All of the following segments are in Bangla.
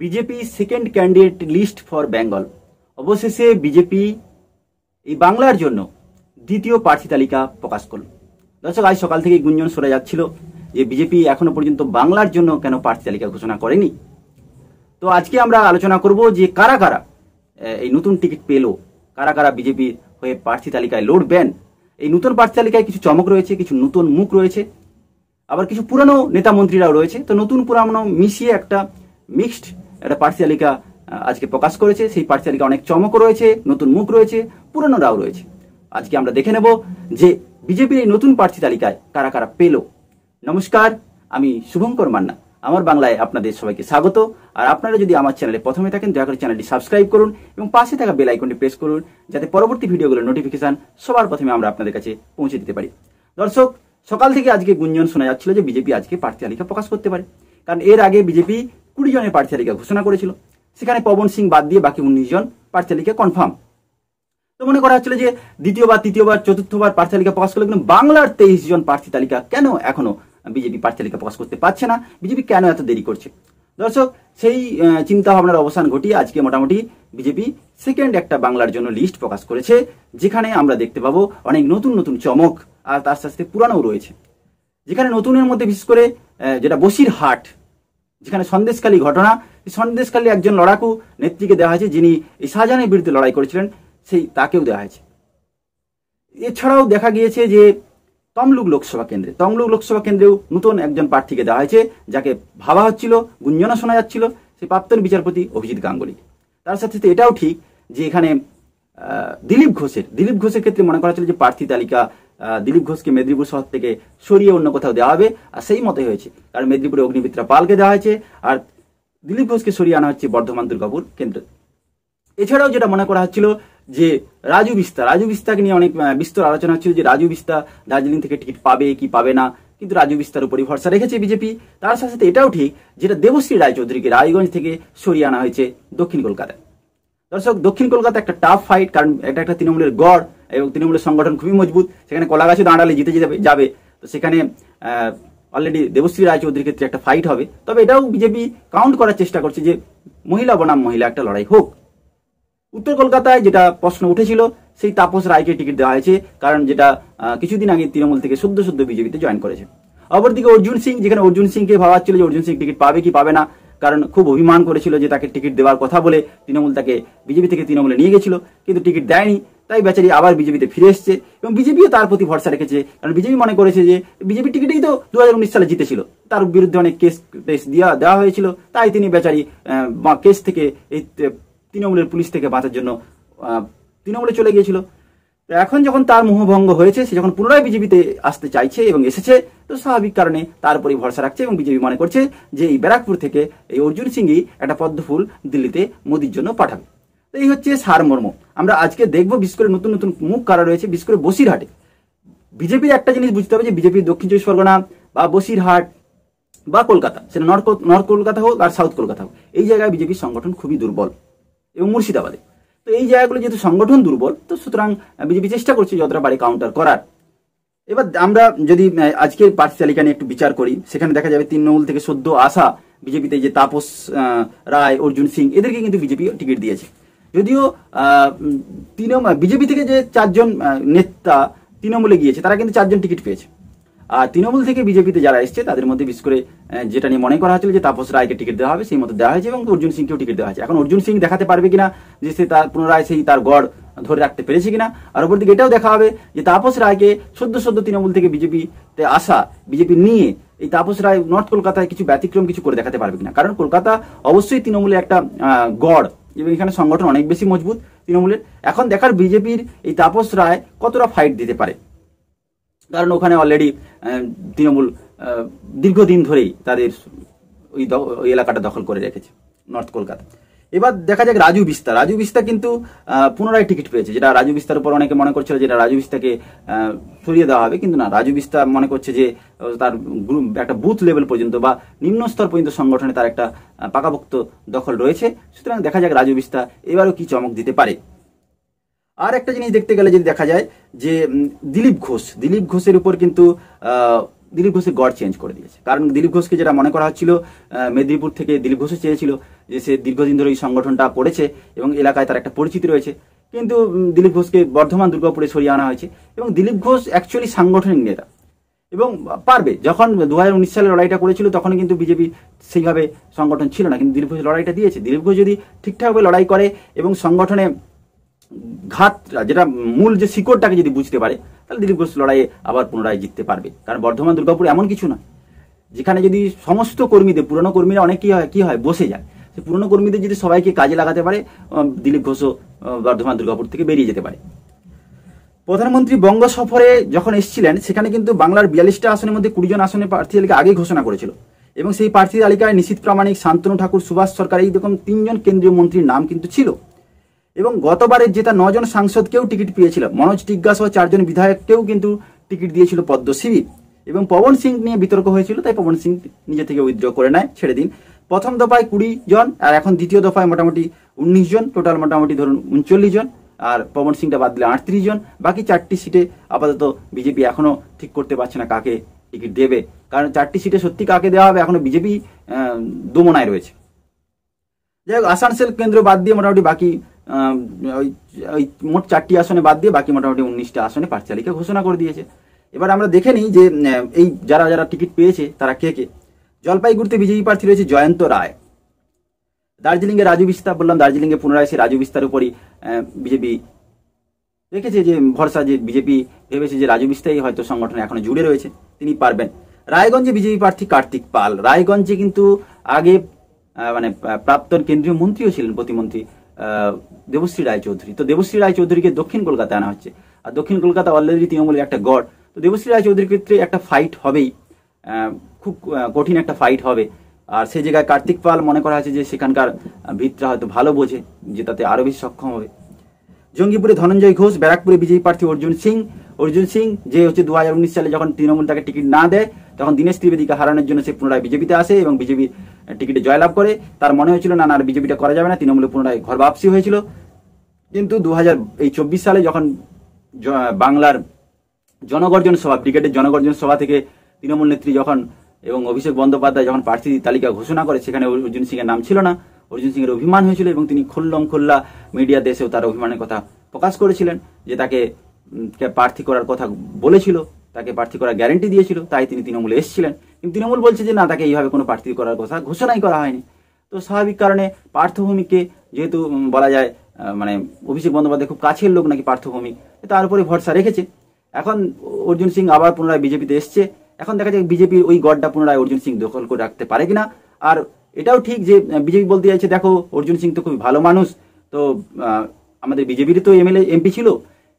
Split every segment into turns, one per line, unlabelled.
BJP second candidate list for Bengal. অবশেষে বিজেপি এই বাংলার জন্য দ্বিতীয় প্রার্থী তালিকা প্রকাশ করল। দর্শক, আজ সকাল থেকে গুঞ্জন শোনা যাচ্ছিল যে বিজেপি এখনো পর্যন্ত বাংলার জন্য কেন প্রার্থী তালিকা ঘোষণা করেনি। তো আজকে আমরা আলোচনা করব যে কারা কারা এই নতুন টিকিট পেল, কারা কারা বিজেপি হয়ে প্রার্থী তালিকায় লড়বেন। এই নতুন প্রার্থী তালিকায় কিছু চমক রয়েছে, কিছু নতুন মুখ রয়েছে, আবার কিছু পুরানো নেতা মন্ত্রীরাও রয়েছে। তো নতুন পুরানো মিশিয়ে একটা মিক্সড একটা প্রার্থী তালিকা আজকে প্রকাশ করেছে। সেই প্রার্থী তালিকা অনেক চমক রয়েছে, নতুন মুখ রয়েছে, পুরানোরাও রয়েছে। আজকে আমরা দেখে নেব যে বিজেপির এই নতুন প্রার্থী তালিকায় কারা কারা পেল। নমস্কার, আমি শুভঙ্কর মান্না। আমার বাংলায় আপনাদের সবাইকে স্বাগত। আর আপনারা যদি আমার চ্যানেলে প্রথমে থাকেন, দয়া করে চ্যানেলটি সাবস্ক্রাইব করুন এবং পাশে থাকা বেল আইকনটি প্রেস করুন, যাতে পরবর্তী ভিডিওগুলোর নোটিফিকেশন সবার প্রথমে আমরা আপনাদের কাছে পৌঁছে দিতে পারি। দর্শক, সকাল থেকে আজকে গুঞ্জন শোনা যাচ্ছিল যে বিজেপি আজকে প্রার্থী তালিকা প্রকাশ করতে পারে, কারণ এর আগে বিজেপি 20 জনের প্রার্থী তালিকা ঘোষণা করেছিল। সেখানে পবন সিং বাদ দিয়ে বাকি 19 জন প্রার্থী তালিকা কনফার্ম। তো মনে করা হচ্ছিল যে দ্বিতীয়বার, তৃতীয়বার, চতুর্থবার প্রার্থী তালিকা প্রকাশ করলে কিন্তু বাংলার 23 জন প্রার্থী তালিকা কেন এখনো বিজেপি প্রার্থী তালিকা প্রকাশ করতে পারছে না, বিজেপি কেন এত দেরি করছে। দর্শক, সেই চিন্তা ভাবনার অবসান ঘটিয়ে আজকে মোটামুটি বিজেপি সেকেন্ড একটা বাংলার জন্য লিস্ট প্রকাশ করেছে, যেখানে আমরা দেখতে পাবো অনেক নতুন নতুন চমক, আর তার সাথে পুরানোও রয়েছে। যেখানে নতুনের মধ্যে বিশেষ করে যেটা বসিরহাট, যেখানে সন্দেশখালী ঘটনা, সন্দেশখালী একজন লড়াকু নেত্রীকে দেওয়া হয়েছে, যিনি এই শাহজাহানের বিরুদ্ধে লড়াই করেছিলেন, সেই তাকেও দেওয়া হয়েছে। এছাড়াও দেখা গিয়েছে যে তমলুক লোকসভা কেন্দ্রেও নতুন একজন প্রার্থীকে দেওয়া হয়েছে, যাকে ভাবা হচ্ছিল, গুঞ্জনা শোনা যাচ্ছিল, সেই প্রাক্তন বিচারপতি অভিজিৎ গাঙ্গুলি। তার সাথে সাথে এটাও ঠিক যে এখানে দিলীপ ঘোষের ক্ষেত্রে মনে করা হচ্ছিল যে প্রার্থী তালিকা দিলীপ ঘোষকে মেদিনীপুর শহর থেকে সরিয়ে অন্য কোথাও দেওয়া হবে, আর সেই মতোই হয়েছে। কারণ মেদিনীপুরে অগ্নিমিত্রা পালকে দেওয়া হয়েছে, আর দিলীপ ঘোষকে সরিয়ে আনা হচ্ছে বর্ধমান দুর্গাপুর কেন্দ্র। এছাড়াও যেটা মনে করা হচ্ছিল যে রাজু বিস্তাকে নিয়ে অনেক বিস্তর আলোচনা হচ্ছিল যে রাজু বিস্তা দার্জিলিং থেকে টিকিট পাবে কি পাবে না, কিন্তু রাজু বিস্তার উপরই ভরসা রেখেছে বিজেপি। তার সাথে সাথে এটাও ঠিক যেটা দেবশ্রী রায়চৌধুরীকে রায়গঞ্জ থেকে সরিয়ে আনা হয়েছে দক্ষিণ কলকাতায়। দর্শক, দক্ষিণ কলকাতা একটা টাফ ফাইট, কারণ এটা একটা তৃণমূলের গড় এবং তৃণমূলের সংগঠন খুবই মজবুত। সেখানে কলাগাছে দাঁড়ালে জিতে যাবে। তো সেখানে অলরেডি দেবশ্রী রায়চৌধুরীর ক্ষেত্রে একটা ফাইট হবে। তবে এটাও বিজেপি কাউন্ট করার চেষ্টা করছে যে মহিলা বনাম মহিলা একটা লড়াই হোক। উত্তর কলকাতায় যেটা প্রশ্ন উঠেছিল, সেই তাপস রায়কে টিকিট দেওয়া হয়েছে, কারণ যেটা কিছুদিন আগে তৃণমূল থেকে সদ্য বিজেপিতে জয়েন করেছে। অপরদিকে অর্জুন সিং, যেখানে অর্জুন সিংকে ভাবা হচ্ছিল যে অর্জুন সিং টিকিট পাবে কি পাবে না, কারণ খুব অভিমান করেছিল যে তাকে টিকিট দেওয়ার কথা বলে তৃণমূল তাকে বিজেপি থেকে তৃণমূলে নিয়ে গেছিল, কিন্তু টিকিট দেয়নি। তাই বেচারি আবার বিজেপিতে ফিরে এসছে এবং বিজেপিও তার প্রতি ভরসা রেখেছে, কারণ বিজেপি মনে করেছে যে বিজেপি টিকিটেই তো 2019 সালে জিতেছিল, তার বিরুদ্ধে অনেক কেস দেওয়া হয়েছিল। তাই তিনি বেচারি কেস থেকে এই তৃণমূলের পুলিশ থেকে বাঁচার জন্য তৃণমূলে চলে গিয়েছিল। তো এখন যখন তার মোহভঙ্গ হয়েছে, সে যখন পুনরায় বিজেপিতে আসতে চাইছে এবং এসেছে, তো স্বাভাবিক কারণে তার উপরই ভরসা রাখছে এবং বিজেপি মনে করছে যে এই ব্যারাকপুর থেকে এই অর্জুন সিংই একটা পদ্মফুল দিল্লিতে মোদির জন্য পাঠাবে। তো এই হচ্ছে সারমর্ম। আমরা আজকে দেখবো বিশেষ করে নতুন নতুন মুখ কারা রয়েছে। বিশেষ করে বসিরহাটে বিজেপির একটা জিনিস বুঝতে হবে যে বিজেপির দক্ষিণ 24 পরগনা বা বসিরহাট বা কলকাতা, সেটা নর্থ কলকাতা হোক আর সাউথ কলকাতা হোক, এই জায়গায় বিজেপির সংগঠন খুবই দুর্বল, এবং মুর্শিদাবাদে। তো এই জায়গাগুলো যেহেতু সংগঠন দুর্বল, তো সুতরাং বিজেপি চেষ্টা করছে যতটা পারে কাউন্টার করার। এবার আমরা যদি আজকের প্রার্থী তালিকা নিয়ে একটু বিচার করি, সেখানে দেখা যাবে তৃণমূল থেকে সদ্য আসা বিজেপিতে যে তাপস রায়, অর্জুন সিং, এদেরকে কিন্তু বিজেপি টিকিট দিয়েছে। যদিও বিজেপি থেকে যে 4 জন নেতা তৃণমূলে গিয়েছে, তারা কিন্তু 4 জন টিকিট পেয়েছে। আর তৃণমূল থেকে বিজেপিতে যারা এসছে তাদের মধ্যে বিশেষ করে যেটা নিয়ে মনে করা হচ্ছিল যে তাপস রায়কে টিকিট দেওয়া হবে, সেই মতো দেওয়া হয়েছে এবং অর্জুন সিংকেও টিকিট দেওয়া হয়েছে। এখন অর্জুন সিং দেখাতে পারবে কিনা যে সে তার পুনরায় সেই তার গড় ধরে রাখতে পেরেছে কিনা। আর অপর দিকে এটাও দেখা হবে যে তাপস রায়কে সদ্য তৃণমূল থেকে বিজেপিতে আসা, বিজেপি নিয়ে এই তাপস রায় নর্থ কলকাতায় কিছু ব্যতিক্রম কিছু করে দেখাতে পারবে কিনা। কারণ কলকাতা অবশ্যই তৃণমূলের একটা গড় এবং এখানে সংগঠন অনেক বেশি মজবুত তৃণমূলের। এখন দেখার বিজেপির এই তাপস রায় কতটা ফাইট দিতে পারে, কারণ ওখানে অলরেডি তৃণমূল দীর্ঘদিন ধরেই তাদের ওই এলাকাটা দখল করে রেখেছে, নর্থ কলকাতা। এবার দেখা যাক রাজু বিস্তা কিন্তু পুনরায় টিকিট পেয়েছে, যেটা রাজু বিস্তার উপর অনেকে মনে করছিল যেটা রাজু বিস্তাকে সরিয়ে দেওয়া হবে, কিন্তু না, রাজু বিস্তা মনে করছে যে তার একটা বুথ লেভেল পর্যন্ত বা নিম্ন স্তর পর্যন্ত সংগঠনে তার একটা পাকাপোক্ত দখল রয়েছে। সুতরাং দেখা যাক রাজু বিস্তা এবারও কি চমক দিতে পারে। আর একটা জিনিস দেখতে গেলে যদি দেখা যায় যে দিলীপ ঘোষের উপর কিন্তু দিলীপ ঘোষের গড় চেঞ্জ করে দিয়েছে। কারণ দিলীপ ঘোষকে যেটা মনে করা হচ্ছিল, মেদিনীপুর থেকে দিলীপ ঘোষও চেয়েছিল যে সে দীর্ঘদিন ধরে এই সংগঠনটা করেছে এবং এলাকায় তার একটা পরিচিতি রয়েছে, কিন্তু দিলীপ ঘোষকে বর্ধমান দুর্গাপুরে সরিয়ে আনা হয়েছে। এবং দিলীপ ঘোষ অ্যাকচুয়ালি সাংগঠনিক নেতা এবং পারবে। যখন 2019 সালে লড়াইটা করেছিল তখন কিন্তু বিজেপি সেইভাবে সংগঠন ছিল না, কিন্তু দিলীপ ঘোষ লড়াইটা দিয়েছে। দিলীপ ঘোষ যদি ঠিকঠাকভাবে লড়াই করে এবং সংগঠনে ঘাত যেটা মূল যে শিকড়টাকে যদি বুঝতে পারে, তাহলে দিলীপ ঘোষ লড়াইয়ে আবার পুনরায় জিততে পারবে। কারণ বর্ধমান দুর্গাপুর এমন কিছু না যেখানে যদি সমস্ত কর্মীদের, পুরনো কর্মীরা অনেক কি হয় বসে যায়, সে পুরনো কর্মীদের যদি সবাইকে কাজে লাগাতে পারে, দিলীপ ঘোষও বর্ধমান দুর্গাপুর থেকে বেরিয়ে যেতে পারে। প্রধানমন্ত্রী বঙ্গ সফরে যখন এসেছিলেন সেখানে কিন্তু বাংলার 42টা আসনের মধ্যে 20 জন আসনের প্রার্থী তালিকা আগেই ঘোষণা করেছিল এবং সেই প্রার্থী তালিকায় নিশীথ প্রামাণিক, শান্তনু ঠাকুর, সুভাষ সরকার এই রকম 3 জন কেন্দ্রীয় মন্ত্রীর নাম কিন্তু ছিল। এবং গতবারের জেতা 9 জন সাংসদকেও টিকিট পেয়েছিল। মনোজ টিগ্গা সহ 4 জন বিধায়ককেও কিন্তু টিকিট দিয়েছিল পদ্ম শিবির। এবং পবন সিং নিয়ে বিতর্ক হয়েছিল, তাই পবন সিং নিজে থেকে উইথড্র করে নেয়, ছেড়ে দিন। প্রথম দফায় 20 জন আর এখন দ্বিতীয় দফায় মোটামুটি 19 জন, টোটাল মোটামুটি ধরুন 39 জন। আর পবন সিংটা বাদ দিলে 38 জন। বাকি 4টি সিটে আপাতত বিজেপি এখনো ঠিক করতে পারছে না কাকে টিকিট দেবে, কারণ 4টি সিটে সত্যি কাকে দেওয়া হবে এখনো বিজেপি দোমনায় রয়েছে। যাই হোক, আসানসোল কেন্দ্র বাদ দিয়ে মোটামুটি বাকি ওই মোট 4টি আসনে বাদ দিয়ে বাকি মোটামুটি 19টা আসনে প্রার্থী তালিকা ঘোষণা করে দিয়েছে। এবার আমরা দেখে নিই যে এই যারা যারা টিকিট পেয়েছে তারা কে কে। জলপাইগুড়িতে বিজেপি প্রার্থী রয়েছে জয়ন্ত রায়। দার্জিলিংয়ে রাজু বিস্তার, বললাম দার্জিলিংয়ে পুনরায় সে রাজু বিস্তার উপরই বিজেপি রেখেছে যে ভরসা, যে বিজেপি ভেবেছে যে রাজু বিস্তারই হয়তো সংগঠনে এখনো জুড়ে রয়েছে, তিনি পারবেন। রায়গঞ্জে বিজেপি প্রার্থী কার্তিক পাল। রায়গঞ্জে কিন্তু আগে মানে প্রাক্তন কেন্দ্রীয় মন্ত্রীও ছিলেন, প্রতিমন্ত্রী দেবশ্রী রায়চৌধুরী। তো দেবশ্রী রায়চৌধুরীকে দক্ষিণ কলকাতায় আনা হচ্ছে, আর দক্ষিণ কলকাতা অলরেডি তৃণমূলের একটা গড়। তো দেবশ্রী রায়চৌধুরীর ক্ষেত্রে একটা ফাইট হবেই, খুব কঠিন একটা ফাইট হবে। আর সেই জায়গায় কার্তিক পাল মনে করা হয়েছে যে সেখানকার ভিতটা হয়তো ভালো বোঝে, যে তাতে আরো বেশি সক্ষম হবে। জঙ্গিপুরে ধনঞ্জয় ঘোষ। ব্যারাকপুরে বিজেপি প্রার্থী অর্জুন সিং যে হচ্ছে 2019 সালে যখন তৃণমূল তাকে টিকিট না দেয় তখন দীনেশ ত্রিবেদীকে হারানোর জন্য সে পুনরায় বিজেপিতে আসে এবং বিজেপির টিকিটে জয়লাভ করে। তার মনে হয়েছিল না বিজেপিটা করা যাবে না, তৃণমূলে পুনরায় ঘর বাপসি হয়েছিল। কিন্তু 2024 সালে যখন বাংলার জনগর্জন সভা, ক্রিকেটের জনগর্জন সভা থেকে তৃণমূল নেত্রী যখন এবং অভিষেক বন্দ্যোপাধ্যায় যখন প্রার্থী তালিকা ঘোষণা করে, সেখানে অর্জুন সিং এর নাম ছিল না। অর্জুন সিং এর অভিমান হয়েছিল এবং তিনি খোল্লা মিডিয়াতে এসেও তার অভিমানের কথা প্রকাশ করেছিলেন, যে তাকে প্রার্থী করার কথা বলেছিল, তাকে প্রার্থী করার গ্যারেন্টি দিয়েছিল, তাই তিনি তৃণমূলে এসেছিলেন। কিন্তু তৃণমূল বলছে যে না, তাকে এইভাবে কোনো প্রার্থী করার কথা ঘোষণাই করা হয়নি। তো স্বাভাবিক কারণে পার্থভূমিকে যেহেতু বলা যায় মানে অভিষেক বন্দ্যোপাধ্যায় খুব কাছের লোক নাকি পার্থভূমিক, তার উপরে ভরসা রেখেছে। এখন অর্জুন সিং আবার পুনরায় বিজেপিতে এসছে। এখন দেখা যায় বিজেপির ওই গড়টা পুনরায় অর্জুন সিং দখল করে রাখতে পারে কিনা। আর এটাও ঠিক যে বিজেপি বলতে চাইছে দেখো অর্জুন সিং তো খুবই ভালো মানুষ, তো আমাদের বিজেপির তো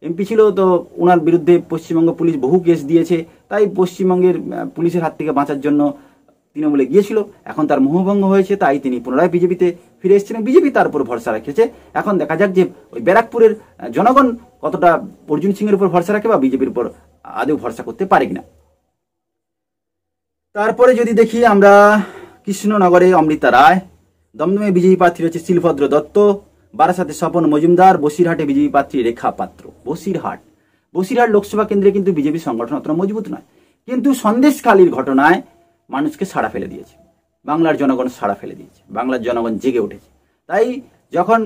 এমপি ছিল, তো ওনার বিরুদ্ধে পশ্চিমবঙ্গ পুলিশ বহু কেস দিয়েছে, তাই পশ্চিমবঙ্গের পুলিশের হাত থেকে বাঁচার জন্য তৃণমূলে গিয়েছিল। এখন তার মোহভঙ্গ হয়েছে, তাই তিনি পুনরায় বিজেপিতে ফিরে এসেছিলেন। বিজেপি তার উপর ভরসা রেখেছে। এখন দেখা যাক যে ওই ব্যারাকপুরের জনগণ কতটা অর্জুন সিং এর উপর ভরসা রাখে বা বিজেপির উপর আদৌ ভরসা করতে পারে কিনা। তারপরে যদি দেখি আমরা কৃষ্ণনগরে অমৃতা রায়। দমদমে বিজেপি প্রার্থী রয়েছে শিলভদ্র দত্ত। বারাসাতে স্বপন মজুমদার। বসিরহাটে বিজেপি প্রার্থী রেখা পাত্র। বসিরহাট লোকসভা কেন্দ্রে কিন্তু বিজেপির সংগঠন অতটা মজবুত নয়, কিন্তু সন্দেশখালীর ঘটনায় মানুষকে সাড়া ফেলে দিয়েছে, বাংলার জনগণ সাড়া ফেলে দিয়েছে, বাংলার জনগণ জেগে উঠেছে। তাই যখন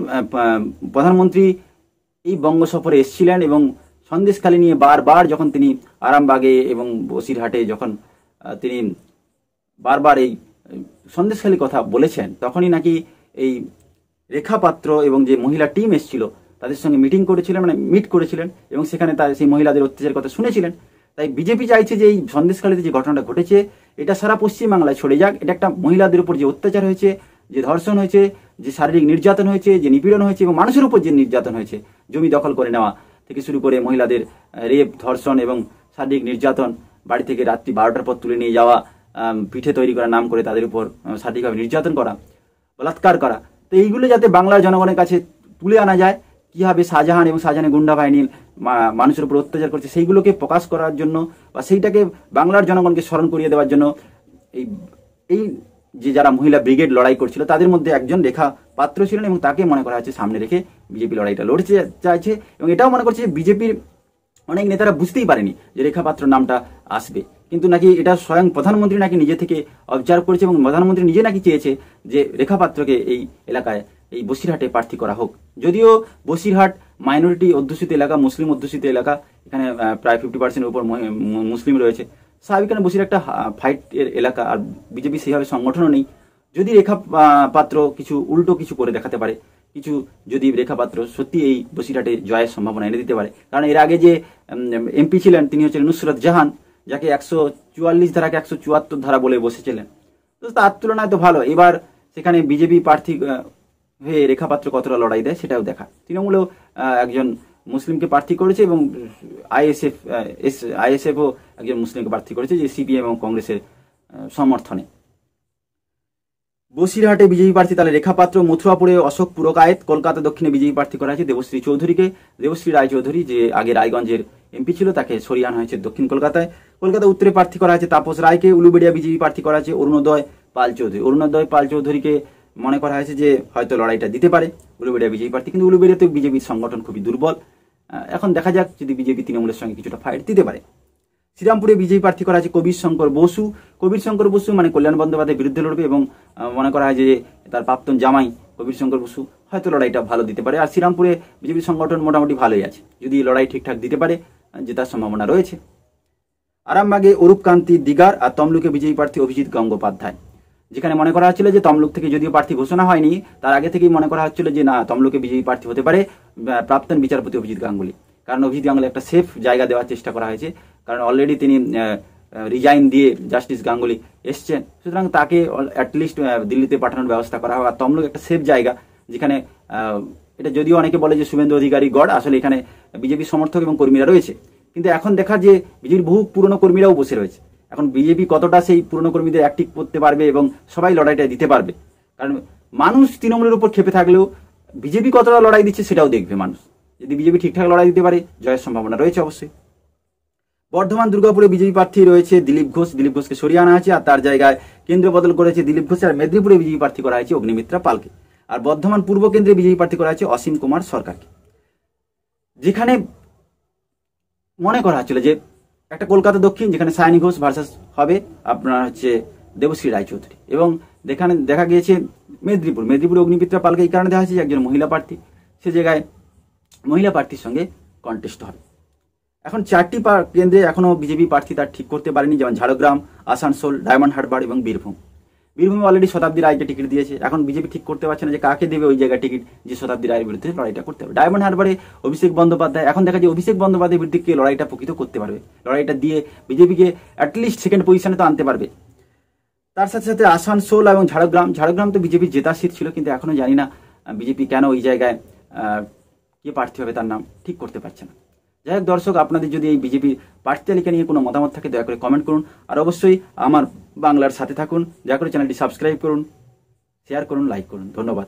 প্রধানমন্ত্রী এই বঙ্গ সফরে এসেছিলেন এবং সন্দেশখালী নিয়ে বারবার যখন তিনি আরামবাগে এবং বসিরহাটে যখন তিনি বারবার এই সন্দেশখালী কথা বলেছেন, তখনই নাকি এই রেখা পাত্র এবং যে মহিলা টিম এসেছিল তাদের সঙ্গে মিট করেছিলেন এবং সেখানে তার সেই মহিলাদের অত্যাচারের কথা শুনেছিলেন। তাই বিজেপি চাইছে যে এই সন্দেশখালীতে যে ঘটনাটা ঘটেছে এটা সারা পশ্চিমবাংলায় ছড়িয়ে যাক। এটা একটা মহিলাদের উপর যে অত্যাচার হয়েছে, যে ধর্ষণ হয়েছে, যে শারীরিক নির্যাতন হয়েছে, যে নিপীড়ন হয়েছে এবং মানুষের উপর যে নির্যাতন হয়েছে, জমি দখল করে নেওয়া থেকে শুরু করে মহিলাদের রেপ, ধর্ষণ এবং শারীরিক নির্যাতন, বাড়ি থেকে রাত্রি 12টার পর তুলে নিয়ে যাওয়া, পিঠে তৈরি করার নাম করে তাদের উপর শারীরিকভাবে নির্যাতন করা, বলাৎকার করা। তো এইগুলো যাতে বাংলার জনগণের কাছে তুলে আনা যায়, কিভাবে শাহজাহান এবং শাহজাহানের গুন্ডা বাহিনী মানুষের উপর অত্যাচার করছে সেইগুলোকে প্রকাশ করার জন্য বা সেইটাকে বাংলার জনগণকে স্মরণ করিয়ে দেওয়ার জন্য এই যে যারা মহিলা ব্রিগেড লড়াই করছিল তাদের মধ্যে একজন রেখা পাত্র ছিলেন এবং তাকে মনে করা হচ্ছে সামনে রেখে বিজেপি লড়াইটা লড়তে চাইছে। এবং এটাও মনে করছে যে বিজেপির অনেক নেতারা বুঝতেই পারেনি যে রেখা পাত্র নামটা আসবে, কিন্তু নাকি এটা স্বয়ং প্রধানমন্ত্রী নাকি নিজে থেকে অবজার্ভ করেছে এবং প্রধানমন্ত্রী নিজে নাকি চেয়েছে যে রেখা পাত্রকে এই এলাকায় এই বসিরহাটে প্রার্থী করা হোক। যদিও বসিরহাট মাইনরিটি অধ্যুষিত এলাকা, মুসলিম অধ্যুষিত এলাকা, এখানে প্রায় 50% উপর মুসলিম রয়েছে, স্বাভাবিক বসিরহাট একটা ফাইটের এলাকা, আর বিজেপি সেইভাবে সংগঠনও নেই। যদি রেখা পাত্র কিছু উল্টো কিছু করে দেখাতে পারে, কিছু যদি রেখা পাত্র সত্যি এই বসিরহাটে জয়ের সম্ভাবনা এনে দিতে পারে, কারণ এর আগে যে এমপি ছিলেন তিনি হচ্ছেন নুসরত জাহান, যাকে 144 ধারাকে 174 ধারা বলে বসেছিলেন, তো তার তুলনায় তো ভালো। এবার সেখানে বিজেপি প্রার্থী হয়ে রেখা পাত্র কতটা লড়াই দেয় সেটাও দেখা। তৃণমূলেও একজন মুসলিমকে প্রার্থী করেছে এবং আইএসএফও একজন মুসলিমকে প্রার্থী করেছে, যে সিপিএম এবং কংগ্রেসের সমর্থনে। বসিরহাটে বিজেপি প্রার্থী তাহলে রেখা পাত্র, মথুরাপুরে অশোক পুরকায়েত, কলকাতা দক্ষিণে বিজেপি প্রার্থী করা হয়েছে দেবশ্রী চৌধুরীকে। দেবশ্রী রায় চৌধুরী যে আগে রায়গঞ্জের এমপি ছিল, তাকে সরিয়ে আনা হয়েছে দক্ষিণ কলকাতায়। কলকাতা উত্তরে প্রার্থী করা হয়েছে তাপস রায়কে। উলুবেড়িয়া বিজেপি প্রার্থী করা হয়েছে অরুণোদয় পাল চৌধুরী। অরুণোদয় পাল চৌধুরীকে মনে করা হয়েছে যে হয়তো লড়াইটা দিতে পারে উলুবেড়িয়া বিজেপি প্রার্থী, কিন্তু উলুবেড়িয়াতে বিজেপির সংগঠন খুবই দুর্বল। এখন দেখা যাক যদি বিজেপি তৃণমূলের সঙ্গে কিছুটা ফাইট দিতে পারে। শ্রীরামপুরে বিজেপি প্রার্থী করা আছে কবির শঙ্কর বসু। কবির শঙ্কর বসু মানে কল্যাণ বন্দ্যোপাধ্যায়ের বিরুদ্ধে লড়বে এবং মনে করা হয় যে তার প্রাক্তন জামাই কবির শঙ্কর বসু হয়তো লড়াইটা ভালো দিতে পারে। আর শ্রীরামপুরে বিজেপির সংগঠন মোটামুটি ভালোই আছে, যদি লড়াই ঠিকঠাক দিতে পারে জেতার সম্ভাবনা রয়েছে। আরামবাগে অরূপ কান্তি দিগার আর তমলুকে বিজেপি প্রার্থী অভিজিৎ গঙ্গোপাধ্যায়, যেখানে মনে করা হচ্ছিল যে তমলুক থেকে যদিও প্রার্থী ঘোষণা হয়নি, তার আগে থেকেই মনে করা হচ্ছিল যে না, তমলুকে বিজেপি প্রার্থী হতে পারে প্রাক্তন বিচারপতি অভিজিৎ গাঙ্গুলি। কারণ অভিজিৎ গাঙ্গুলি একটা সেফ জায়গা দেওয়ার চেষ্টা করা হয়েছে, কারণ অলরেডি তিনি রিজাইন দিয়ে জাস্টিস গাঙ্গুলি এসছেন, সুতরাং তাকে অ্যাটলিস্ট দিল্লিতে পাঠানোর ব্যবস্থা করা হয়। আর তমলুক একটা সেফ জায়গা, যেখানে এটা যদিও অনেকে বলে যে শুভেন্দু অধিকারী গড়, আসলে এখানে বিজেপি সমর্থক এবং কর্মীরা রয়েছে, কিন্তু এখন দেখা যে বিজেপির বহু পুরনো কর্মীরাও বসে রয়েছে। এখন বিজেপি কতটা সেই পুরনো কর্মীদের অ্যাক্টিভ করতে পারবে এবং সবাই লড়াইটা দিতে পারবে, কারণ মানুষ তৃণমূলের উপর ক্ষেপে থাকলেও বিজেপি কতটা লড়াই দিচ্ছে সেটাও দেখবে মানুষ। যদি বিজেপি ঠিকঠাক লড়াই দিতে পারে জয়ের সম্ভাবনা রয়েছে অবশ্যই। বর্ধমান দুর্গাপুরে বিজেপি প্রার্থী রয়েছে দিলীপ ঘোষ। দিলীপ ঘোষকে সরিয়ে আনা আছে, আর তার জায়গায় কেন্দ্র বদল করেছে দিলীপ ঘোষ। আর মেদিনীপুরে বিজেপি প্রার্থী করা হয়েছে অগ্নিমিত্রা পালকে। আর বর্ধমান পূর্ব কেন্দ্রে বিজেপি প্রার্থী করা হয়েছে অসীম কুমার সরকারকে। যেখানে মনে করা হচ্ছিল যে একটা কলকাতা দক্ষিণ, যেখানে সায়নী ঘোষ ভার্সাস হবে আপনার হচ্ছে দেবশ্রী রায়চৌধুরী, এবং যেখানে দেখা গিয়েছে মেদিনীপুরে অগ্নিমিত্রা পালকে এই কারণে দেখা হয়েছে যে একজন মহিলা প্রার্থী, সে জায়গায় মহিলা প্রার্থীর সঙ্গে কন্টেস্ট হবে। এখন 4টি কেন্দ্রে এখনো বিজেপি প্রার্থী তার ঠিক করতে পারেনি, যেমন ঝাড়গ্রাম, আসানসোল, ডায়মন্ড হারবার এবং বীরভূম। বীরভূমে অলরেডি শতাব্দী রায়কে টিকিট দিয়েছে, এখন বিজেপি ঠিক করতে পারছে না যে কাকে দেবে ওই জায়গায় টিকিট, যে শতাব্দী রায়ের বিরুদ্ধে লড়াইটা করতে হবে। ডায়মন্ড হারবারে অভিষেক বন্দ্যোপাধ্যায়, এখন দেখা যায় অভিষেক বন্দ্যোপাধ্যায়ের বিরুদ্ধে কে লড়াইটা প্রকৃত করতে পারবে, লড়াইটা দিয়ে বিজেপিকে অ্যাটলিস্ট সেকেন্ড পজিশনে তো আনতে পারবে। তার সাথে সাথে আসানসোল এবং ঝাড়গ্রাম তো বিজেপির জেতার সিট ছিল, কিন্তু এখনো জানি না বিজেপি কেন ওই জায়গায় কে প্রার্থী হবে তার নাম ঠিক করতে পারছে না। যাই হোক দর্শক, আপনাদের যদি এই বিজেপির প্রার্থী তালিকা নিয়ে কোনো মতামত থাকে দয়া করে কমেন্ট করুন, আর অবশ্যই আমার বাংলার সাথে থাকুন। দয়া করে চ্যানেলটি সাবস্ক্রাইব করুন, শেয়ার করুন, লাইক করুন। ধন্যবাদ।